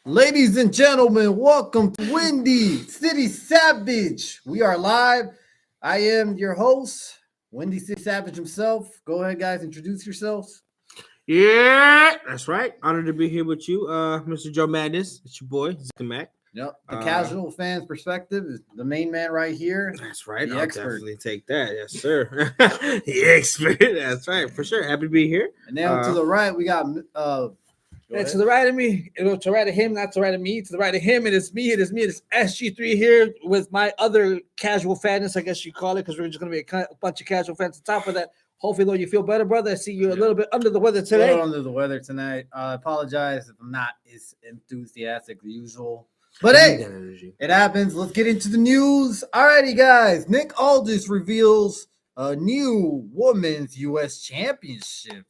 Ladies and gentlemen, welcome to Windy City Savage. We are live. I am your host, Windy City Savage himself. Go ahead, guys, introduce yourselves. Yeah, that's right. Honored to be here with you, Mr. Joe Madness. It's your boy, Zack and Mack. Yep. The casual fan's perspective is the main man right here. That's right. The I'll expert. definitely take that. Yes, sir. The expert. That's right. For sure. Happy to be here. And now to the right, we got And to the right of me, to the right of him, not to the right of me. To the right of him, it is me. It is SG3 here with my other casual fans, I guess you call it, because we're just going to be a bunch of casual fans. On top of that, hopefully, though, you feel better, brother. I see you a little bit under the weather today. A little under the weather tonight. I apologize if I'm not as enthusiastic as usual. But hey, it happens. Let's get into the news. Alrighty, guys. Nick Aldis reveals a new women's U.S. championship.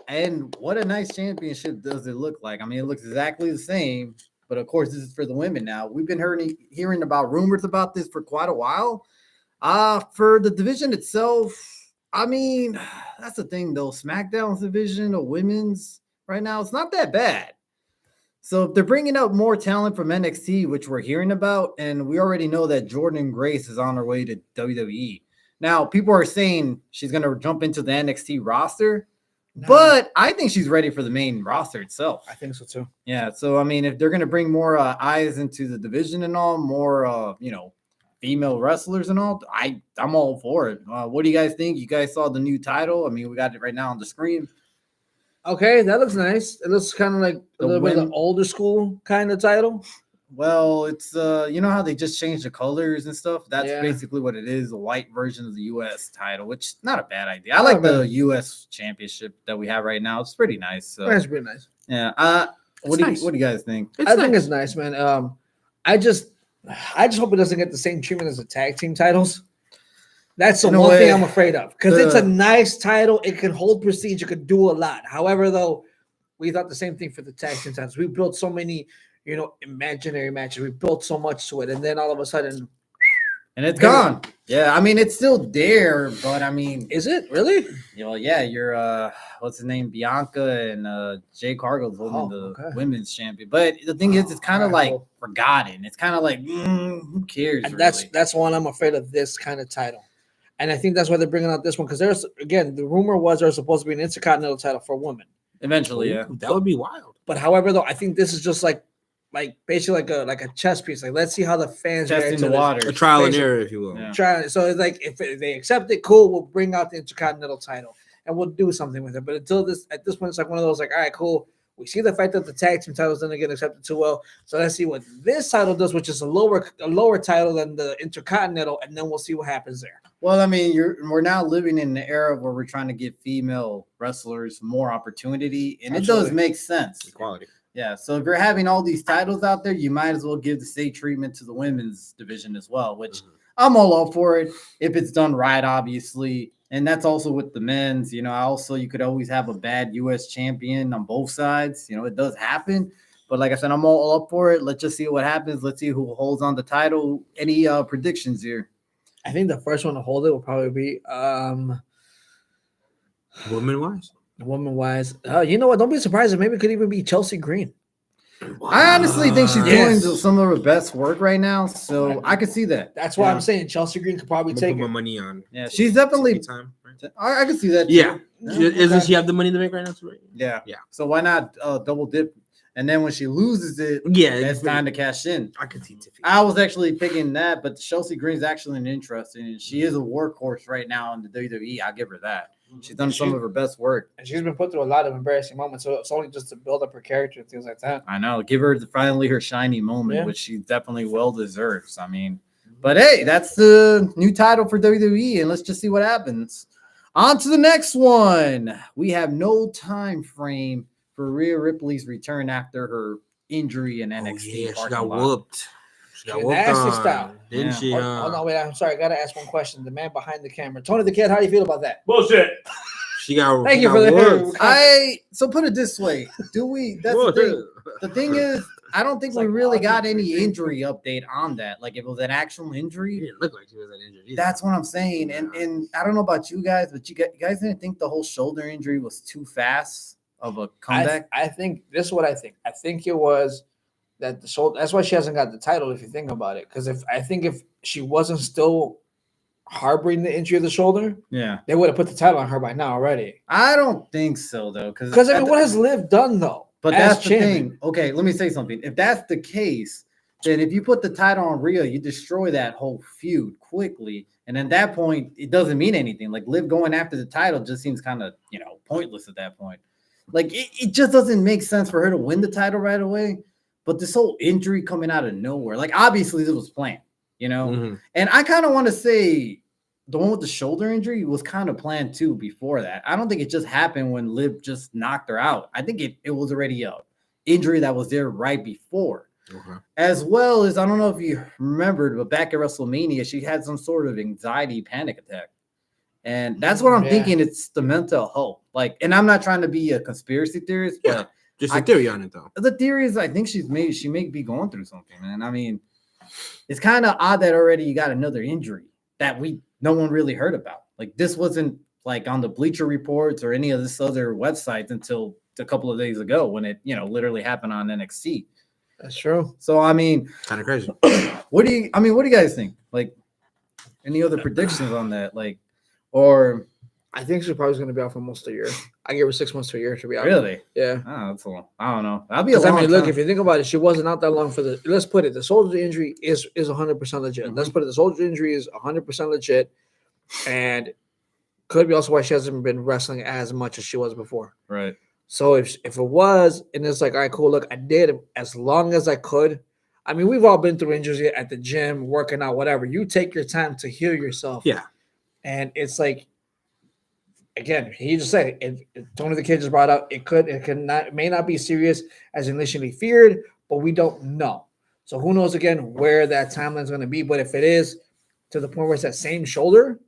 And what a nice championship does it look like? I mean, it looks exactly the same. But, of course, this is for the women now. We've been hearing about rumors about this for quite a while. For the division itself, I mean, that's the thing, though. SmackDown's division of women's right now, it's not that bad. So if they're bringing up more talent from NXT, which we're hearing about, and we already know that Jordan Grace is on her way to WWE. Now, people are saying she's going to jump into the NXT roster, but I think she's ready for the main roster itself. I think so, too. Yeah, so, I mean, if they're going to bring more eyes into the division and all, more, female wrestlers and all, I'm all for it. What do you guys think? You guys saw the new title? I mean, we got it right now on the screen. Okay, that looks nice. It looks kind of like a little bit of the older school kind of title. Well, it's you know how they just changed the colors and stuff? That's basically what it is, a white version of the US title, which is not a bad idea. I like the US championship that we have right now. It's pretty nice. So that's pretty nice. Yeah. What do you guys think? I think it's nice, man. I just hope it doesn't get the same treatment as the tag team titles. That's the one thing I'm afraid of, because it's a nice title. It can hold prestige. It could do a lot. However, though, we thought the same thing for the tag team titles. We built so many, imaginary matches. We built so much to it, and then all of a sudden, and it's gone. Yeah, I mean, it's still there, but I mean, is it really? Yeah, you're what's his name, Bianca and Jay Cargill's holding the women's champion. But the thing is, it's kind of like forgotten. It's kind of like who cares? And that's one I'm afraid of. This kind of title. And I think that's why they're bringing out this one, because the rumor was there's supposed to be an Intercontinental title for women. Eventually, yeah. That would be wild. But however, though, I think this is just like basically like a chess piece. Like, let's see how the fans react to the water. A trial and error, if you will. Yeah. So it's like, if they accept it, cool, we'll bring out the Intercontinental title and we'll do something with it. But at this point, it's like one of those, like, all right, cool. We see the fact that the tag team titles didn't get accepted too well. So let's see what this title does, which is a lower title than the Intercontinental, and then we'll see what happens there. Well, I mean, we're now living in the era where we're trying to give female wrestlers more opportunity, and Absolutely. It does make sense. Equality. Yeah, so if you're having all these titles out there, you might as well give the same treatment to the women's division as well, which I'm all up for it if it's done right, obviously. And that's also with the men's, you could always have a bad U.S. champion on both sides. It does happen. But like I said, I'm all up for it. Let's just see what happens. Let's see who holds on the title. Any predictions here? I think the first one to hold it will probably be woman-wise. Woman-wise. You know what? Don't be surprised. Maybe it could even be Chelsea Green. Wow. I honestly think she's doing some of her best work right now, so I could see that. That's why I'm saying Chelsea Green could probably take my money on. Yeah, she's definitely time. Right? I can see that. Yeah, isn't she have the money to make right now? Right? Yeah. So why not double dip? And then when she loses it, it's time to cash in. I could see Tiffy. I was actually picking that, but Chelsea Green's actually an interesting, and she is a workhorse right now in the WWE. I'll give her that. She's done some of her best work. And she's been put through a lot of embarrassing moments. So it's only just to build up her character and things like that. I know. Give her finally her shiny moment, which she definitely well deserves. I mean, but hey, that's the new title for WWE, and let's just see what happens. On to the next one. We have no time frame for Rhea Ripley's return after her injury in NXT. She got whooped. She got whooped style. Didn't she? Hold on, wait. I'm sorry. I got to ask one question. The man behind the camera. Tony the Kid, how do you feel about that? Bullshit. She got Thank you for that. So put it this way. Do we? That's the thing. The thing is, I don't think we really got any injury update on that. Like, if it was an actual injury. It didn't look like she was an injury. That's what I'm saying. And I don't know about you guys, but you guys didn't think the whole shoulder injury was too fast of a comeback? I think this is what I think. I think it was that the shoulder. That's why she hasn't got the title. If you think about it, because if she wasn't still harboring the injury of the shoulder, they would have put the title on her by now already. I don't think so though, because I mean, what has Liv done though? But that's the thing. Okay, let me say something. If that's the case, then if you put the title on Rhea, you destroy that whole feud quickly. And at that point, it doesn't mean anything. Like Liv going after the title just seems kind of, pointless at that point. Like it just doesn't make sense for her to win the title right away. But this whole injury coming out of nowhere, like obviously this was planned, And I kind of want to say the one with the shoulder injury was kind of planned too before that. I don't think it just happened when Liv just knocked her out. I think it was already a injury that was there right before. As well as, I don't know if you remembered, but back at WrestleMania, she had some sort of anxiety panic attack. And that's what I'm thinking. It's the mental health. Like, and I'm not trying to be a conspiracy theorist, but just a theory on it though. The theory is I think she may be going through something, man. I mean, it's kind of odd that already you got another injury that no one really heard about. Like this wasn't like on the Bleacher Reports or any of this other websites until a couple of days ago when it, literally happened on NXT. That's true. So I mean, kind of crazy. What do you guys think? Like, any other predictions on that? Like, or I think she's probably going to be out for almost a year. I give her 6 months to a year to be out. Really? Yeah. Oh, that's a long. I don't know. That'll be a long. Look, if you think about it, she wasn't out that long for the. Let's put it. The shoulder injury is 100% legit. Let's put it. The shoulder injury is 100% legit, and could be also why she hasn't been wrestling as much as she was before. Right. So if it was, and it's like, all right, cool, look, I did as long as I could. I mean, we've all been through injuries at the gym, working out, whatever. You take your time to heal yourself. Yeah. And it's like, again, he just said it. Tony the Kid just brought up, it may not be serious as initially feared, but we don't know. So who knows, again, where that timeline is going to be. But if it is to the point where it's that same shoulder,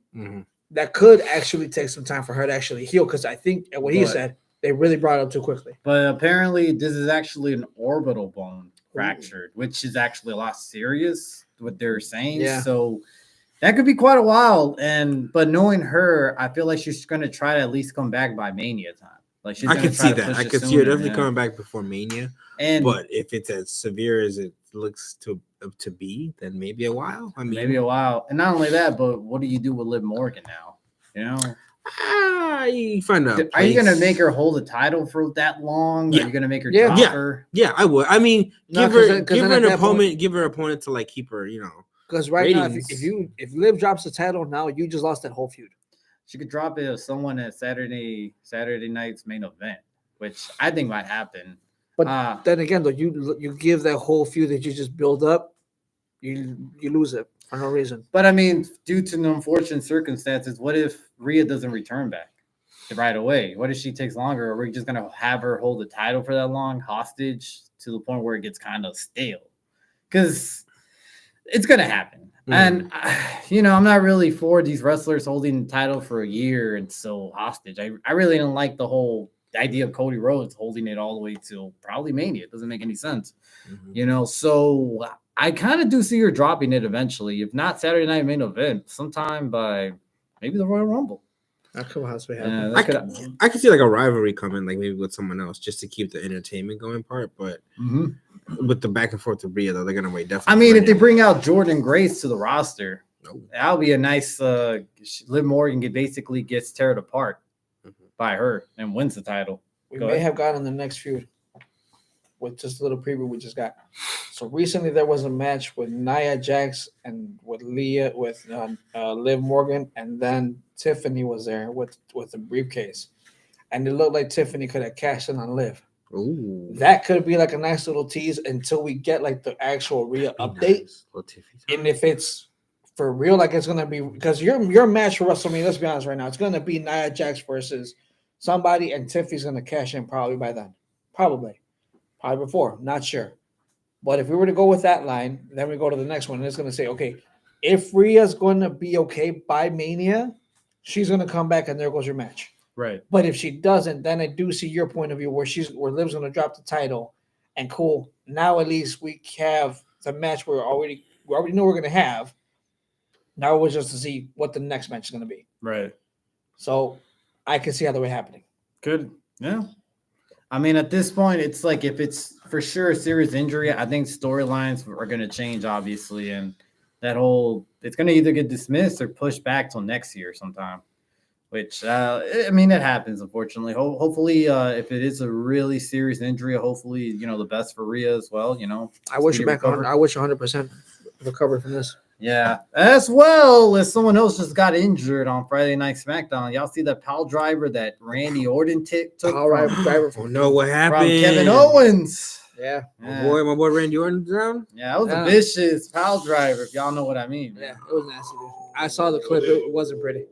that could actually take some time for her to actually heal. Because I think what he said, they really brought it up too quickly. But apparently this is actually an orbital bone fractured, which is actually a lot serious, what they're saying. Yeah. So that could be quite a while. But knowing her, I feel like she's going to try to at least come back by Mania time. Like I could see that. I could see her definitely coming back before Mania. But if it's as severe as it looks to be, then maybe a while. I mean, maybe a while. And not only that, but what do you do with Liv Morgan now? You find out. Are you gonna make her hold the title for that long? Yeah. Are you gonna make her drop her? Yeah, I would. I mean, give her an opponent. Give her opponent to like keep her. Because right now, if Liv drops the title now, you just lost that whole feud. She could drop it as someone at Saturday night's main event, which I think might happen. But then again, though, you give that whole feud that you just build up, you lose it for no reason. But I mean, due to the unfortunate circumstances, what if Rhea doesn't return back right away? What if she takes longer? Are we just gonna have her hold the title for that long, hostage, to the point where it gets kind of stale? Because it's gonna happen. And I'm not really for these wrestlers holding the title for a year and so hostage. I really didn't like the whole idea of Cody Rhodes holding it all the way till probably Mania. It doesn't make any sense. So I kind of do see her dropping it eventually, if not Saturday night main event, sometime by maybe the Royal Rumble. That could possibly happen. I could see like a rivalry coming, like maybe with someone else, just to keep the entertainment going part. But with the back and forth to Rhea, though, they're gonna wait. Definitely. I mean, if they bring out Jordan Grace to the roster, that'll be a nice. Liv Morgan basically gets teared apart by her and wins the title. We may have gotten the next feud with just a little preview we just got. So recently there was a match with Nia Jax and with Liv Morgan, and then Tiffany was there with the briefcase, and it looked like Tiffany could have cashed in on Liv. Ooh. That could be like a nice little tease until we get like the actual Rhea update. And if it's for real, like it's gonna be, because your match for WrestleMania, let's be honest right now, it's gonna be Nia Jax versus somebody, and Tiffany's gonna cash in probably by then. Probably before, not sure. But if we were to go with that line, then we go to the next one, and it's gonna say, okay, if Rhea's gonna be okay by Mania, she's gonna come back, and there goes your match. Right. But if she doesn't, then I do see your point of view where Liv's gonna drop the title, and cool. Now at least we have the match we already know we're gonna have. Now we're just to see what the next match is gonna be. Right. So I can see how that way happening. Good. Yeah. I mean, at this point, it's like if it's for sure a serious injury, I think storylines are going to change, obviously, and it's going to either get dismissed or pushed back till next year sometime. Which I mean, it happens, unfortunately. Hopefully, if it is a really serious injury, hopefully, the best for Rhea as well. I wish you're back on. I wish 100% recovered from this. Yeah, as well as someone else just got injured on Friday Night SmackDown. Y'all see that pile driver that Randy Orton took driver. Oh no, what happened? From Kevin Owens. Yeah. My boy Randy Orton down. Yeah, that was a vicious pile driver. If y'all know what I mean. Yeah, it was nasty. I saw the clip. It wasn't pretty.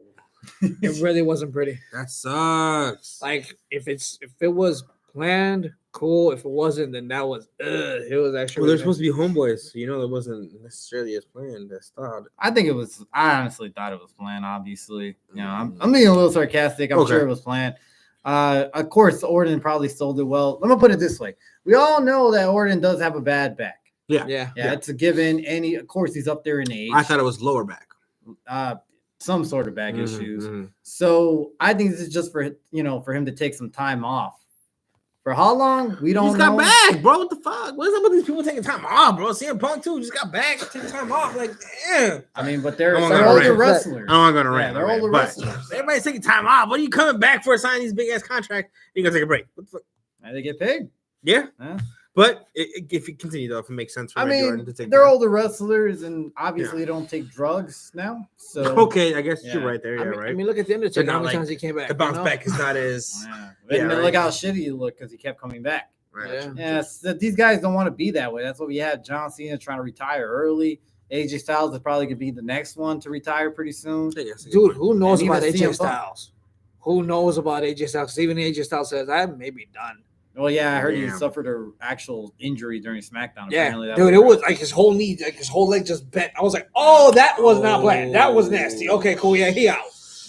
It really wasn't pretty. That sucks. Like if it was planned, cool. If it wasn't, then that was it was actually. Well, they're supposed to be homeboys, so that wasn't necessarily as planned. That's thought. I honestly thought it was planned. Obviously, I'm being a little sarcastic. I'm sure it was planned. Of course, Orton probably sold it well. Let me put it this way: we all know that Orton does have a bad back. Yeah. It's a given. Of course, he's up there in age. I thought it was lower back. Some sort of back issues. So I think this is just for him to take some time off. For how long? We don't know. He's got back, bro. What the fuck? What's up with these people taking time off, bro? CM Punk too just got back, taking time off. Like, damn. I mean, but they're older wrestlers. I'm gonna rant. They're older wrestlers. Everybody's taking time off. What are you coming back for? Signing these big ass contracts? You gonna take a break? What the fuck? And they get paid. Yeah. But if you continue though, if it makes sense for Jordan to take they're older wrestlers and obviously don't take drugs now. So okay, I guess you're right there. Yeah, right. I mean, look at the Undertaker. How many times he came back? The bounce back is not as. Look how shitty he looked because he kept coming back. Right. So these guys don't want to be that way. That's what we had. John Cena trying to retire early. AJ Styles is probably gonna be the next one to retire pretty soon. Dude, who knows about AJ Styles? Who knows about AJ Styles? Because even AJ Styles says I may be done. Well, yeah, I heard he suffered an actual injury during SmackDown. Yeah, dude, it was like his whole knee, like his whole leg just bent. I was like, oh, that was not planned. That was nasty. Okay, cool. Yeah, he out.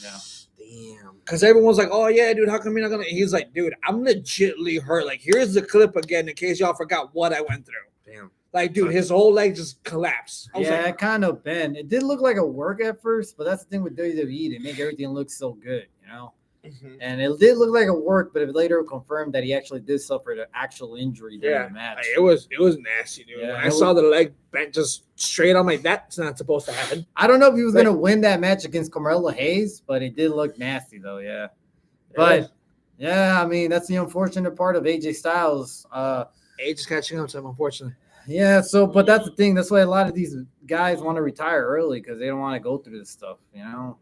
Yeah. Damn. Because everyone's like, oh, yeah, dude, how come you're not going to? He's like, dude, I'm legitimately hurt. Like, here's the clip again in case y'all forgot what I went through. Damn. Like, dude, his whole leg just collapsed. It kind of bent. It did look like a work at first, but that's the thing with WWE. They make everything look so good, And it did look like a work, but it later confirmed that he actually did suffer an actual injury during the match. It was nasty, dude. When I saw the leg bent just straight, I'm like, that's not supposed to happen. I don't know if he was going to win that match against Carmelo Hayes, but it did look nasty, though, yeah. But, I mean, that's the unfortunate part of AJ Styles. Age is catching up to him, unfortunately. Yeah, but that's the thing. That's why a lot of these guys want to retire early because they don't want to go through this stuff.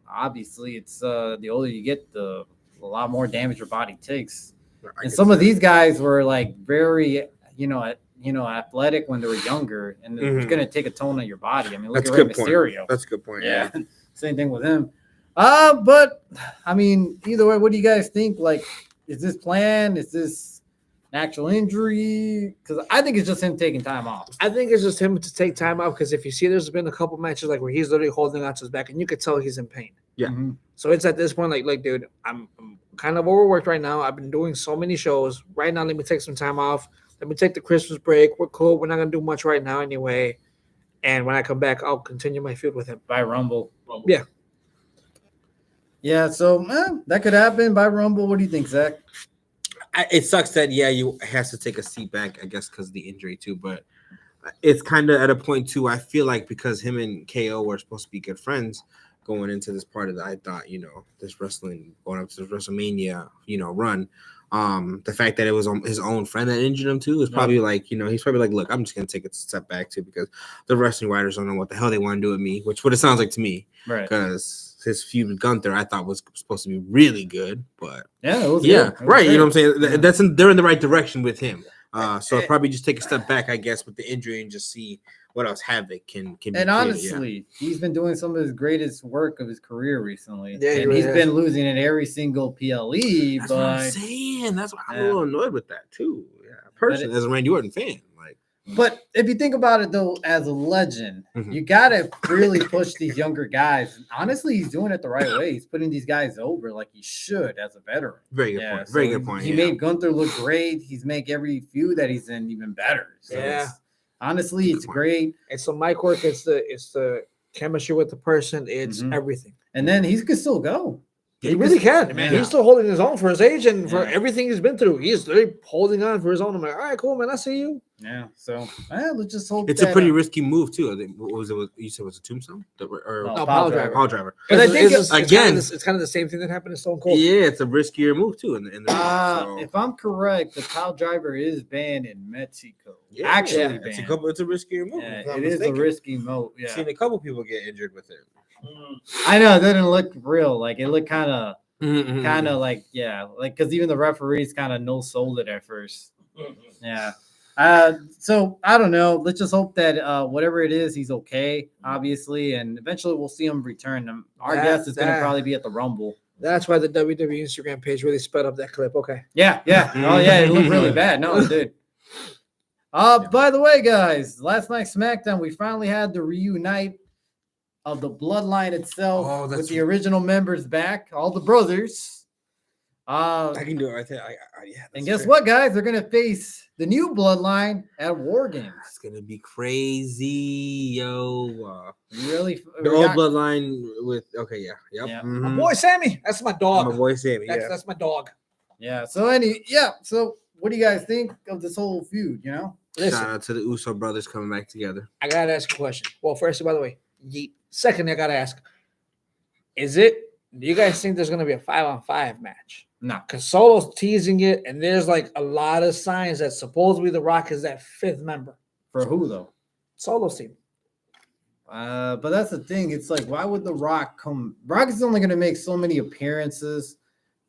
Obviously, it's the older you get, a lot more damage your body takes. And some of these guys were like very, athletic when they were younger, and it's going to take a toll on your body. I mean, look at Rey Mysterio. That's a good point. Yeah, same thing with him. But I mean, either way, what do you guys think? Like, is this planned? Is this an actual injury? Because I think it's just him taking time off. I think it's just him to take time off because if you see, there's been a couple matches like where he's literally holding on to his back, and you could tell he's in pain. Yeah. Mm-hmm. So it's at this point like, dude, I'm kind of overworked right now. I've been doing so many shows. Right now, let me take some time off. Let me take the Christmas break. We're cool. We're not going to do much right now anyway. And when I come back, I'll continue my feud with him. By Rumble. Yeah. Yeah, so that could happen by Rumble. What do you think, Zach? It sucks that, you has to take a seat back, I guess, because of the injury, too. But it's kind of at a point, too, I feel like because him and KO were supposed to be good friends going into this part of I thought, this wrestling, going up to this WrestleMania, run. The fact that it was his own friend that injured him, too, is probably like, he's probably like, look, I'm just going to take a step back, too, because the wrestling writers don't know what the hell they want to do with me, which what it sounds like to me. Right. Because his feud with Gunther, I thought was supposed to be really good, but it was good. Right. Great. You know what I'm saying? They're in the right direction with him. So probably just take a step back, I guess, with the injury and just see what else Havoc can be. And honestly, he's been doing some of his greatest work of his career recently. Yeah, and he's been losing in every single PLE. That's what I'm saying. That's why I'm a little annoyed with that too. Yeah, personally, as a Randy Orton fan, like. But if you think about it, though, as a legend, you got to really push these younger guys. Honestly, he's doing it the right way. He's putting these guys over like he should as a veteran. Very good point. Very good point. He made Gunther look great. He's made every feud that he's in even better. So honestly, it's great. It's the mic work. It's the chemistry with the person. It's everything. And then he could still go. He really can, man. Yeah. He's still holding his own for his age and for everything he's been through. He's literally holding on for his own. I'm like, all right, cool, man. I see you. Yeah. So let's just hope it's a pretty risky move too. I think, what was it? You said it was a tombstone or Pile pile driver. But I think it's kind of the same thing that happened to Stone Cold. Yeah, it's a riskier move too. If I'm correct, the pile driver is banned in Mexico. Actually, banned. It's a riskier move. Yeah, it is a risky move. Yeah, I've seen a couple people get injured with it. I know it didn't look real. Like it looked kind of like because even the referees kind of no sold it at first. Yeah. So I don't know. Let's just hope that whatever it is, he's okay, obviously, and eventually we'll see him return. Our guess is going to probably be at the Rumble. That's why the WWE Instagram page really sped up that clip. Okay. Yeah. Oh yeah, it looked really bad. No, it did. By the way, guys, last night SmackDown, we finally had the reunite of the Bloodline itself with the original members back, all the brothers. I can do it right there. And guess what, guys? They're gonna face the new Bloodline at War Games. It's gonna be crazy, yo. Really, the old Bloodline with Yeah. My boy Sammy. That's my dog. My boy Sammy. That's my dog. Yeah. So So what do you guys think of this whole feud? You know, shout out to the Uso brothers coming back together. I gotta ask a question. Well, first, by the way, second, I gotta ask: do you guys think there's gonna be a 5-on-5 match? No, because Solo's teasing it, and there's like a lot of signs that supposedly The Rock is that fifth member. For who though? Solo's team. But that's the thing. It's like, why would The Rock come? Rock is only going to make so many appearances,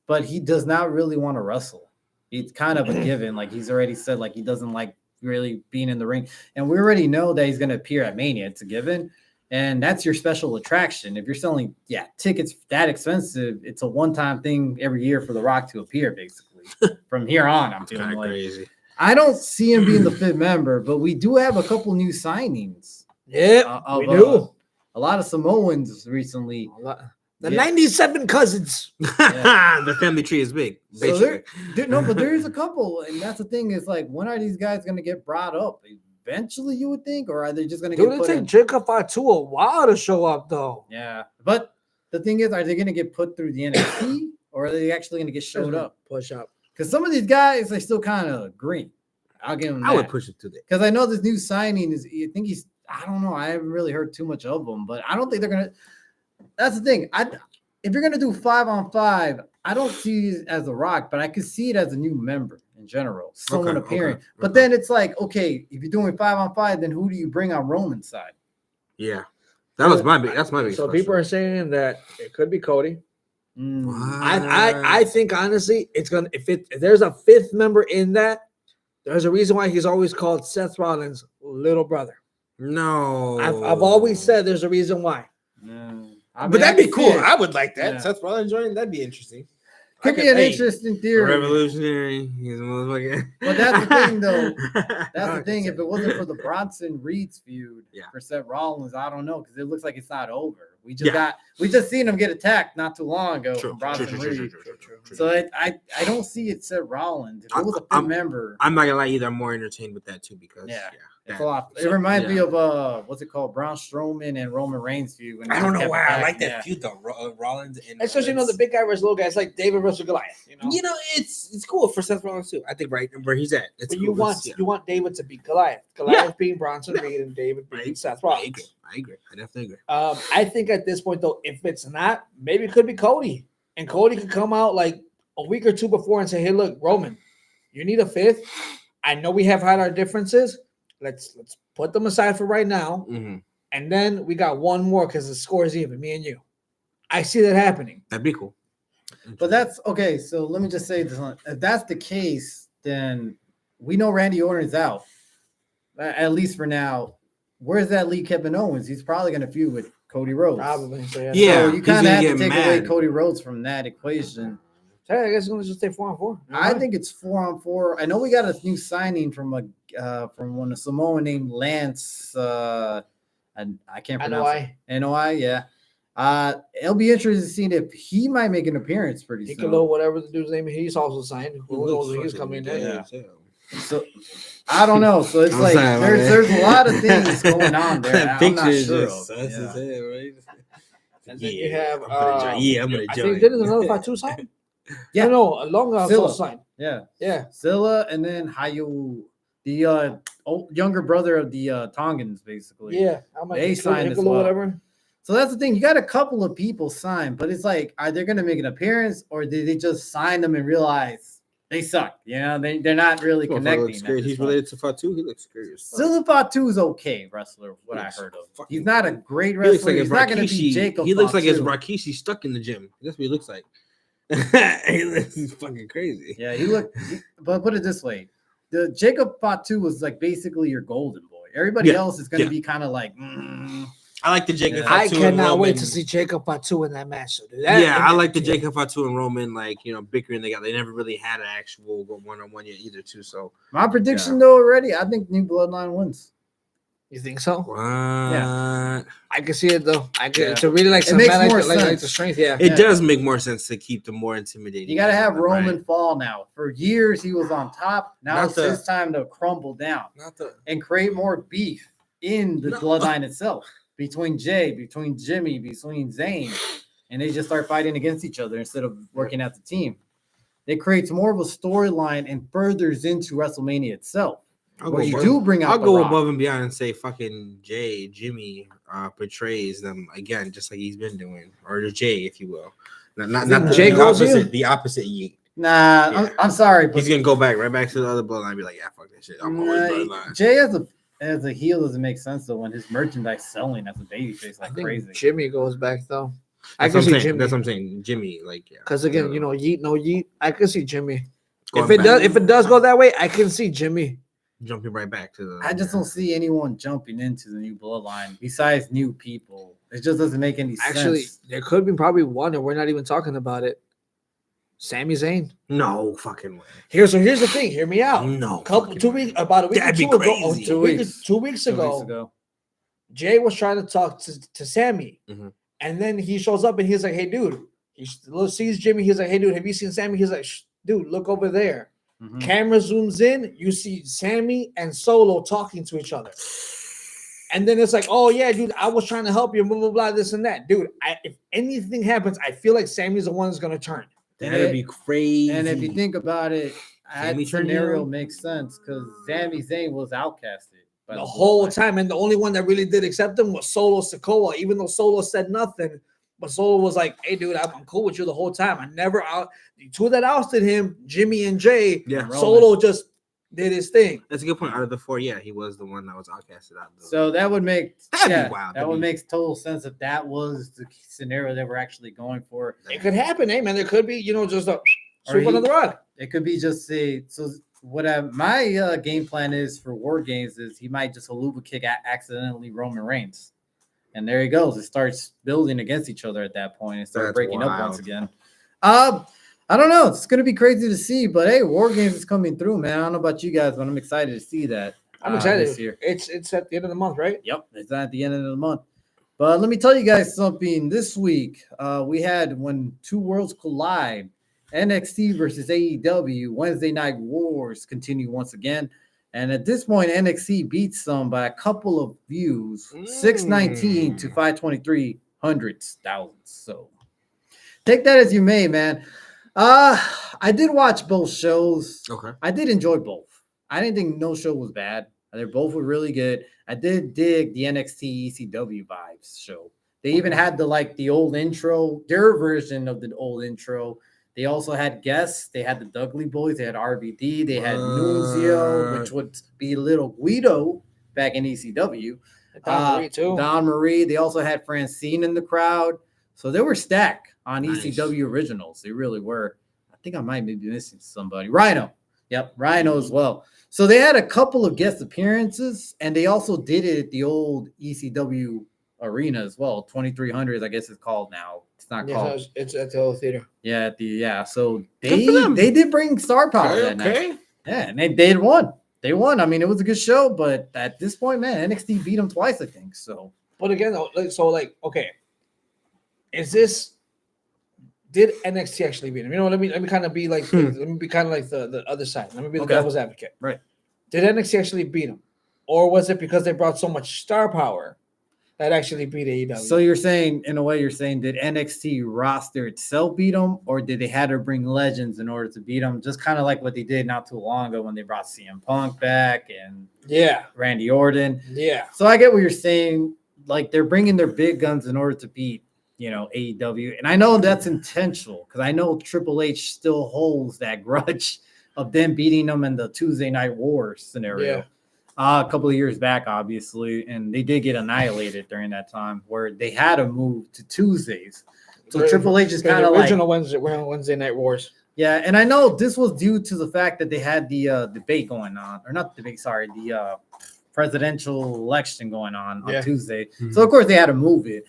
but he does not really want to wrestle. It's kind of a given. Like he's already said, like he doesn't like really being in the ring, and we already know that he's going to appear at Mania. It's a given. And that's your special attraction. If you're selling, tickets that expensive, it's a one-time thing every year for The Rock to appear, basically. From here on, I'm feeling like crazy. I don't see him being the fifth member, but we do have a couple new signings. Yeah, we do. A lot of Samoans recently. The 97 cousins. The family tree is big. So but there's a couple, and that's the thing. Is like, when are these guys going to get brought up? Eventually, you would think, or are they just going to get put in? It take Jacob Fatu a while to show up, though. Yeah, but the thing is, are they going to get put through the NXT, or are they actually going to get showed up? Push up. Because some of these guys are still kind of green. I'll give them that. I would push it to that. Because I know this new signing is, I don't know. I haven't really heard too much of them, but I don't think they're going to. That's the thing. If you're going to do 5-on-5, I don't see it as a Rock, but I could see it as a new member in general, someone appearing. But then it's like, okay, if you're doing 5-on-5, then who do you bring on Roman's side? Yeah, that's my big. So question. People are saying that it could be Cody. I think honestly, it's gonna if there's a fifth member in that, there's a reason why he's always called Seth Rollins' little brother. No, I've always said there's a reason why. But that'd be cool. I would like that. Seth Rollins joining, that'd be interesting. Could be an interesting theory. Revolutionary. He's a motherfucker. But that's the thing, though. That's the thing. If it wasn't for the Bronson Reed's feud for Seth Rollins, I don't know, because it looks like it's not over. We just seen him get attacked not too long ago from Bronson Reed. So I don't see it Seth Rollins. If it was a member, I'm not gonna lie either. I'm more entertained with that too because it's a lot. It reminds me of what's it called, Braun Strowman and Roman Reigns feud. I don't know why I like that feud though. Rollins and especially the big guy versus little guy. It's like David versus Goliath. It's cool for Seth Rollins too. I think right where he's at. But you want David to be Goliath. Goliath being Bronson Reed and David being Seth Rollins. I agree. I definitely agree. I think at this point though, if it's not, maybe it could be Cody, and Cody could come out like a week or two before and say, "Hey, look, Roman, you need a fifth. I know we have had our differences. Let's put them aside for right now, and then we got one more because the score is even, me and you." I see that happening. That'd be cool. But that's okay. So let me just say this: if that's the case, then we know Randy Orton's out, at least for now. Where's that lead Kevin Owens? He's probably going to feud with Cody Rhodes. Probably. So you kind of have to take away Cody Rhodes from that equation. I guess it's going to just stay 4-on-4. I think it's 4-on-4. I know we got a new signing from one Samoan named Lance. And I can't pronounce it. NOI, yeah. It'll be interesting to see if he might make an appearance pretty soon. Piccolo, whatever the dude's name, he's also signed. Who knows when he's coming in? Yeah. So I don't know. So it's like there's a lot of things going on there. I'm not sure. And then you have I'm gonna join. I think didn't another Fatu sign? Yeah. No, a long also Silla. sign. Yeah. Silla, and then Hayu, the younger brother of the Tongans, basically. Yeah. They signed as well. Whatever. So that's the thing. You got a couple of people signed, but it's like, are they going to make an appearance, or did they just sign them and realize they suck? You know, they're not really connecting. He's related to Fatu. He looks scary. Silla Fatu is okay wrestler. What I heard of, he's not a great wrestler. He's not going to be Jacob. He looks Fatu. like it's Rikishi stuck in the gym. That's what he looks like. He's fucking crazy. Yeah, but put it this way: the Jacob Fatu was like basically your golden boy. Everybody else is going to be kind of like. I like the Jacob. I cannot wait to see Jacob Fatu in that match. So I like the Jacob Fatu and Roman, bickering together. They never really had an actual one-on-one yet either, too. So my prediction though already, I think New Bloodline wins. You think so? What? Yeah, I can see it though. I can. It's really like it makes more sense. Like the strength. Yeah, it does make more sense to keep them more intimidating. You got to have Roman fall now. For years he was on top. Now it's his time to crumble down and create more beef in the Bloodline itself. Between Jay, between Jimmy, between Zayn, and they just start fighting against each other instead of working as a team. It creates more of a storyline and furthers into WrestleMania itself. I'll go above and beyond and say fucking Jimmy portrays them again, just like he's been doing, or Jay, if you will. Not the opposite Yeet. Nah, yeah. I'm sorry, but he's gonna go right back to the other Bloodline and be like, yeah, fuck that shit. I'm always Bloodline. Jay as a heel doesn't make sense though when his merchandise selling as a babyface like crazy. Jimmy goes back though. I can see Jimmy. That's what I'm saying. Jimmy, because again, Yeet, no Yeet. I can see Jimmy. If it does go that way, I can see Jimmy jumping right back to the. I just don't see anyone jumping into the New Bloodline besides new people. It just doesn't make any sense. Actually, there could be probably one, and we're not even talking about it. Sami Zayn. No fucking way. Here's the thing. Hear me out. No. About a week or two ago. 2 weeks ago. Jay was trying to talk to Sammy, and then he shows up and he's like, "Hey, dude." He sees Jimmy. He's like, "Hey, dude, have you seen Sammy?" He's like, "Dude, look over there." Camera zooms in. You see Sammy and Solo talking to each other, and then it's like, "Oh yeah, dude, I was trying to help you." Blah blah blah. This and that, dude. If anything happens, I feel like Sammy's the one that's gonna turn. That'd be crazy. And if you think about it, that scenario makes sense because Sami Zayn was outcasted the whole time, and the only one that really did accept him was Solo Sikoa. Even though Solo said nothing, but Solo was like, "Hey, dude, I'm cool with you the whole time. I never out the two that ousted him, Jimmy and Jay. Yeah, Solo just did his thing." That's a good point. Out of the four, he was the one that was outcasted out. So that would make be wild. That would make total sense if that was the scenario that we're actually going for. It could happen, man. There could be, just a sweep under the rug. It could be just my game plan is for War Games is he might just haluva kick accidentally Roman Reigns, and there he goes. It starts building against each other at that point and start breaking up once again. I don't know. It's gonna be crazy to see, but hey, War Games is coming through, man. I don't know about you guys, but I'm excited to see that. I'm excited this year. It's at the end of the month, right? Yep, it's at the end of the month. But let me tell you guys something. This week, we had when two worlds collide. NXT versus AEW Wednesday Night Wars continue once again. And at this point, NXT beats them by a couple of views, 619 to 523 hundredths thousands. So take that as you may, man. I did watch both shows. Okay. I did enjoy both. I didn't think no show was bad. They both were really good. I did dig the NXT ECW vibes show. They even had the old intro, their version of the old intro. They also had guests. They had the Dudley Boys. They had RVD. They had Nunzio, which would be Little Guido back in ECW. Don Marie, too. Don Marie. They also had Francine in the crowd. So they were stacked on ECW originals. They really were. I think I might be missing somebody. Rhino. Yep, Rhino as well. So they had a couple of guest appearances, and they also did it at the old ECW arena as well. 2300, I guess it's called now. It's not called. It's at the old theater. Yeah, So they did bring star power that night. Yeah, and they won. They won. I mean, it was a good show, but at this point, man, NXT beat them twice, I think. So, but again, okay, did NXT actually beat them? Let me kind of be like the other side. Let me be the devil's advocate. Right. Did NXT actually beat them, or was it because they brought so much star power that actually beat AEW. So you're saying, in a way, did NXT roster itself beat them, or did they had to bring legends in order to beat them? Just kind of like what they did not too long ago when they brought CM Punk back and Randy Orton. Yeah. So I get what you're saying. Like they're bringing their big guns in order to beat, AEW, and I know that's intentional because I know Triple H still holds that grudge of them beating them in the Tuesday Night Wars scenario. Yeah. A couple of years back, obviously, and they did get annihilated during that time where they had to move to Tuesdays. So Triple H is kind of like original Wednesday Night Wars. Yeah, and I know this was due to the fact that they had the debate going on, or not debate, sorry, the presidential election going on Tuesday. Mm-hmm. So of course they had to move it.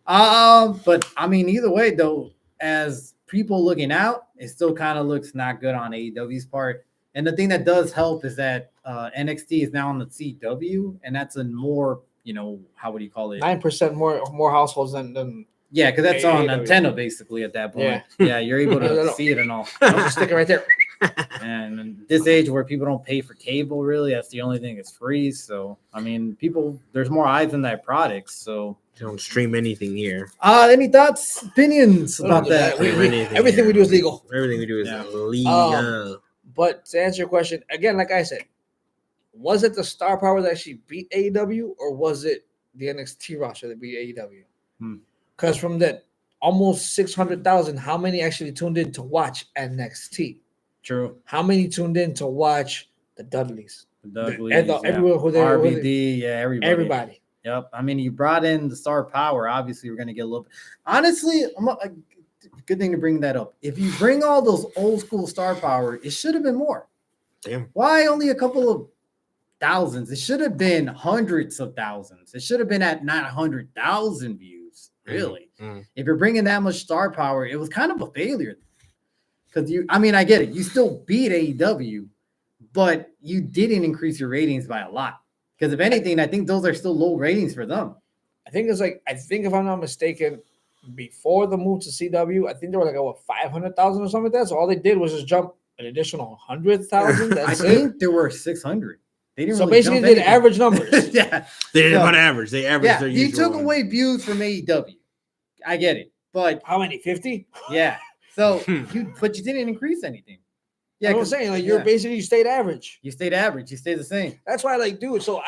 But I mean, either way though, as people looking out, it still kind of looks not good on AEW's part. And the thing that does help is that NXT is now on the CW, and that's a more, how would you call it? 9% more households than yeah, because that's on antenna basically at that point. Yeah, you're able to see it and all. Just stick it right there. And in this age where people don't pay for cable, really, that's the only thing that's free. So I mean, there's more eyes on that product. So they don't stream anything here. Any thoughts, opinions about that? Everything we do is legal. Everything we do is legal. But to answer your question, again, like I said, was it the star power that actually beat AEW, or was it the NXT roster that beat AEW? Because from that almost 600,000, how many actually tuned in to watch NXT? True. How many tuned in to watch the Dudleys? Everyone who they RBD, everybody. Yep. I mean, you brought in the star power. Obviously, we're going to get a little bit. Honestly, good thing to bring that up. If you bring all those old school star power, it should have been more. Damn. Why only a couple of thousands? It should have been hundreds of thousands. It should have been at 900,000 views. Really. If you're bringing that much star power, it was kind of a failure. Because I get it. You still beat AEW, but you didn't increase your ratings by a lot. Because if anything, I think those are still low ratings for them. I think if I'm not mistaken, before the move to CW, I think they were like 500,000 or something like that. So all they did was just jump an additional 100,000. I think there were 600. They didn't. So really basically, they did average numbers. Yeah, they didn't on average. They averaged their usual. You took away views from AEW. I get it, but how many? 50? Yeah. So you didn't increase anything. Yeah, I'm saying you stayed average. You stayed average. You stayed the same. That's why, dude. So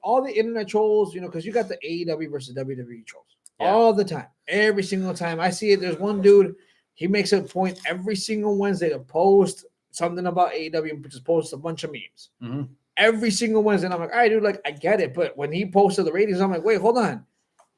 all the internet trolls, because you got the AEW versus WWE trolls all the time, every single time I see it. There's one dude. He makes a point every single Wednesday to post something about AEW and just post a bunch of memes. Mm-hmm. Every single Wednesday, and I'm like, all right, dude, I get it. But when he posted the ratings, I'm like, wait, hold on.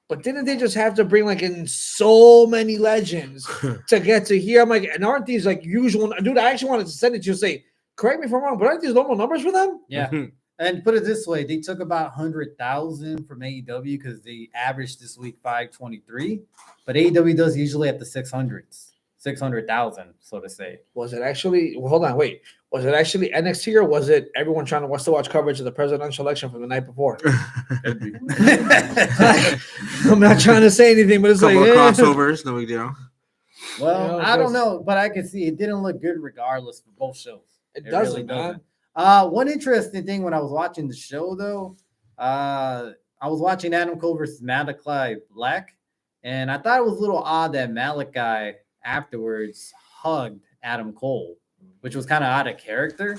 But didn't they just have to bring in so many legends to get to here? I'm like, and aren't these usual? Dude, I actually wanted to send it to you and say, correct me if I'm wrong, but aren't these normal numbers for them? Yeah. And put it this way, they took about 100,000 from AEW because they averaged this week 523, but AEW does usually at the 600s. 600,000, so to say. Was it actually? Well, hold on, wait. Was it actually NXT or was it everyone trying to watch coverage of the presidential election from the night before? I'm not trying to say anything, but it's crossovers, no big deal. Well, I don't know, but I can see it didn't look good regardless for both shows. It doesn't, man. One interesting thing when I was watching the show, though, I was watching Adam Cole versus Malachi Black, and I thought it was a little odd that Malachi afterwards hugged Adam Cole, which was kind of out of character.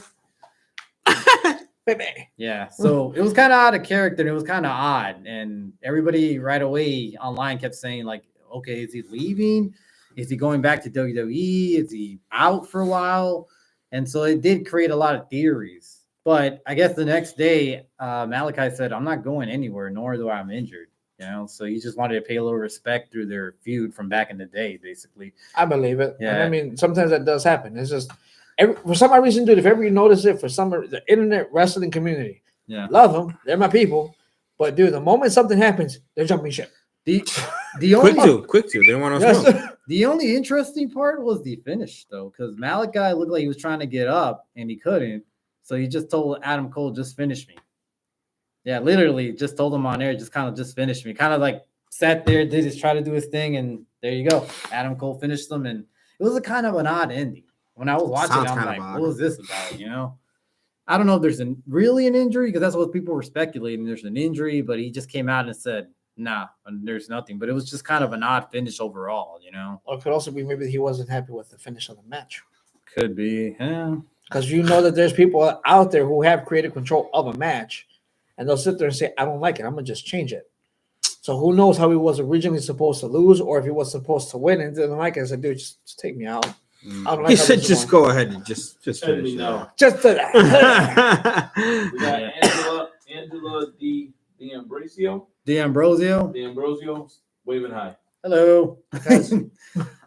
Baby. Yeah, so it was kind of out of character and it was kind of odd, and everybody right away online kept saying okay, is he leaving? Is he going back to WWE? Is he out for a while? And so it did create a lot of theories. But I guess the next day, Malachi said, I'm not going anywhere, nor do I'm injured. So you just wanted to pay a little respect through their feud from back in the day, basically. I believe it. Yeah. And I mean, sometimes that does happen. It's just, for some odd reason, dude, if ever you notice it, the internet wrestling community, love them. They're my people. But, dude, the moment something happens, they're jumping ship. The only quick to. They don't want to smoke. The only interesting part was the finish, though, because Malachi looked like he was trying to get up, and he couldn't. So he just told Adam Cole, just finish me. Yeah, literally just told him on air, just finish me. Kind of sat there, did just try to do his thing, and there you go. Adam Cole finished them, and it was a kind of an odd ending. When I was watching, I'm like, what was this about, I don't know if there's really an injury, because that's what people were speculating. There's an injury, but he just came out and said, Nah, there's nothing. But it was just kind of an odd finish overall, you know? Or it could also be maybe he wasn't happy with the finish of the match. Could be. Yeah. Because you know that there's people out there who have creative control of a match, and they'll sit there and say, I don't like it. I'm going to just change it. So who knows how he was originally supposed to lose or if he was supposed to win and didn't like it. I said, dude, just take me out. I don't like He how said, this is just going. go ahead and just finish it. No. Just to We got Angela D'Ambrosio. D'Ambrosio. Waving high. Hello.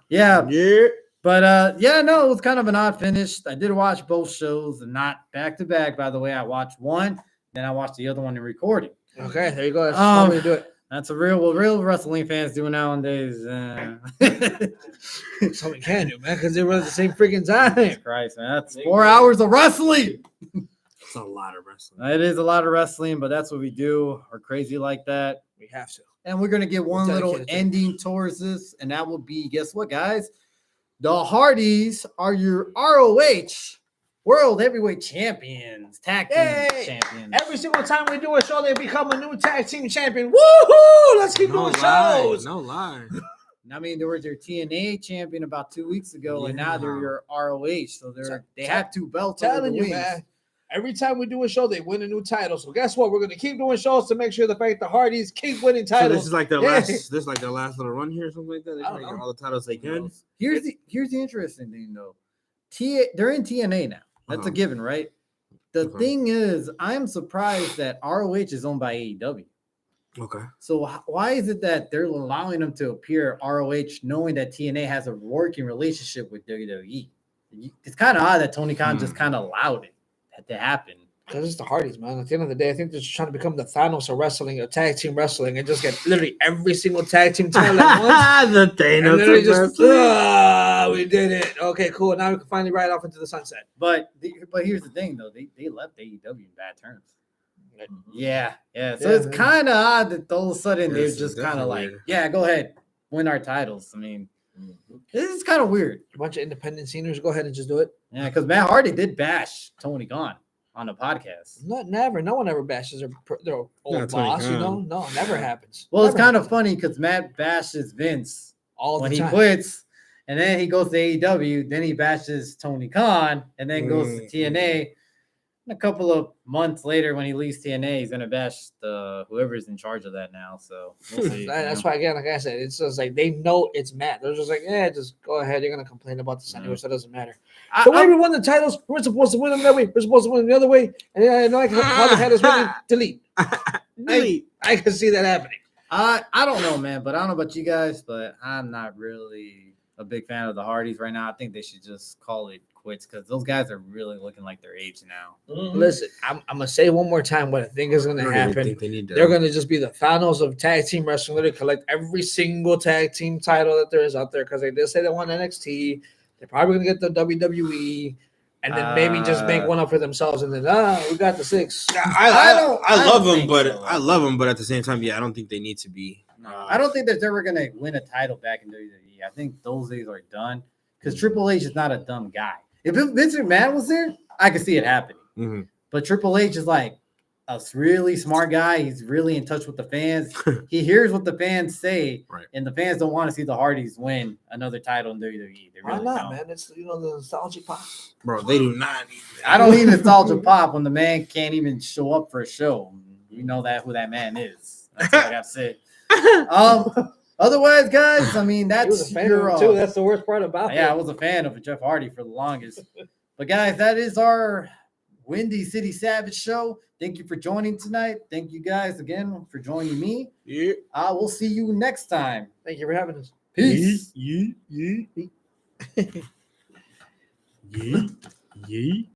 Yeah. Yeah. But no, it was kind of an odd finish. I did watch both shows and not back to back, by the way. I watched one, then I watched the other one in recording. Okay, there you go. That's how we do it. That's what real wrestling fans do nowadays. That's all we can do, man, because they run at the same freaking time. Jesus Christ, man. That's 4 hours of wrestling. It's a lot of wrestling. It is a lot of wrestling, but that's what we do. We're crazy like that. We have to. And we're going to get one little dedicated to it. ending towards this, and that will be, guess what, guys? The Hardys are your ROH World Heavyweight Champions, tag team Yay! champions. Every single time we do a show, they become a new tag team champion. Woohoo! Let's keep doing shows. No lie. I mean, they were their TNA champion about 2 weeks ago, and now they're your ROH. So they have two belts. Telling you, man. Every time we do a show, they win a new title. So guess what? We're going to keep doing shows to make sure the fact the Hardys keep winning So titles. this is like their last little run here or something like that. They I don't try to get know. all the titles they can. Here's the interesting thing, though. They're in TNA now. That's a given, right? The thing is, I'm surprised that ROH is owned by AEW. Okay. So why is it that they're allowing them to appear at ROH knowing that TNA has a working relationship with WWE? It's kind of odd that Tony Khan just kind of allowed it to happen. Because it's the Hardys, man. At the end of the day, I think they're just trying to become the Thanos of wrestling, of tag team wrestling, and just get literally every single tag team title at once. The And Thanos literally of just, wrestling. we did it. Okay, cool. Now we can finally ride off into the sunset. But here's the thing, though. They left AEW in bad terms. Yeah. So it's kind of odd that all of a sudden they're just kind of like, yeah, go ahead, win our titles. I mean, this is kind of weird. A bunch of independent seniors, go ahead and just do it. Yeah, because Matt Hardy did bash Tony Khan on the podcast. Never. No one ever bashes their old Tony boss, you know? Khan. No, never happens. Well, it's Never kind of happens. funny because Matt bashes Vince all when the he time. quits, and then he goes to AEW, then he bashes Tony Khan, and then goes to TNA. And a couple of months later, when he leaves TNA, he's gonna bash whoever's in charge of that now. So we'll see. That's why, again, like I said, it's just like they know it's Matt. They're just like, yeah, just go ahead. You're gonna complain about this anyway, so it doesn't matter. The way we won the titles, we're supposed to win them that way. We're supposed to win them the other way, and I like how the head is winning. Delete. I can see that happening. I don't know, man, but I don't know about you guys, but I'm not really a big fan of the Hardys right now. I think they should just call it quits because those guys are really looking like their age now. Listen, I'm gonna say one more time what I think is gonna happen. They're gonna just be the Thanos of tag team wrestling. They're gonna collect every single tag team title that there is out there because they did say they want NXT. They're probably gonna get the WWE, and then maybe just make one up for themselves. And then we got the 6. I love them, think but so. I love them, but at the same time, I don't think they need to be. I don't think there's ever gonna win a title back in WWE. I think those days are done because Triple H is not a dumb guy. If Vince McMahon was there, I could see it happening. Mm-hmm. But Triple H is like a really smart guy. He's really in touch with the fans. He hears what the fans say, and the fans don't want to see the Hardys win another title in WWE. They really Why not, don't. man? It's the nostalgia pop. Bro, they do not need that. I don't need nostalgia pop when the man can't even show up for a show. You know who that man is. That's all I got to say. Otherwise, guys, I mean, that's was a fan of him too. That's the worst part about it. Yeah, I was a fan of Jeff Hardy for the longest. But guys, that is our Windy City Savage show. Thank you for joining tonight. Thank you guys again for joining me. Yeah. We'll see you next time. Thank you for having us. Peace. Yeah.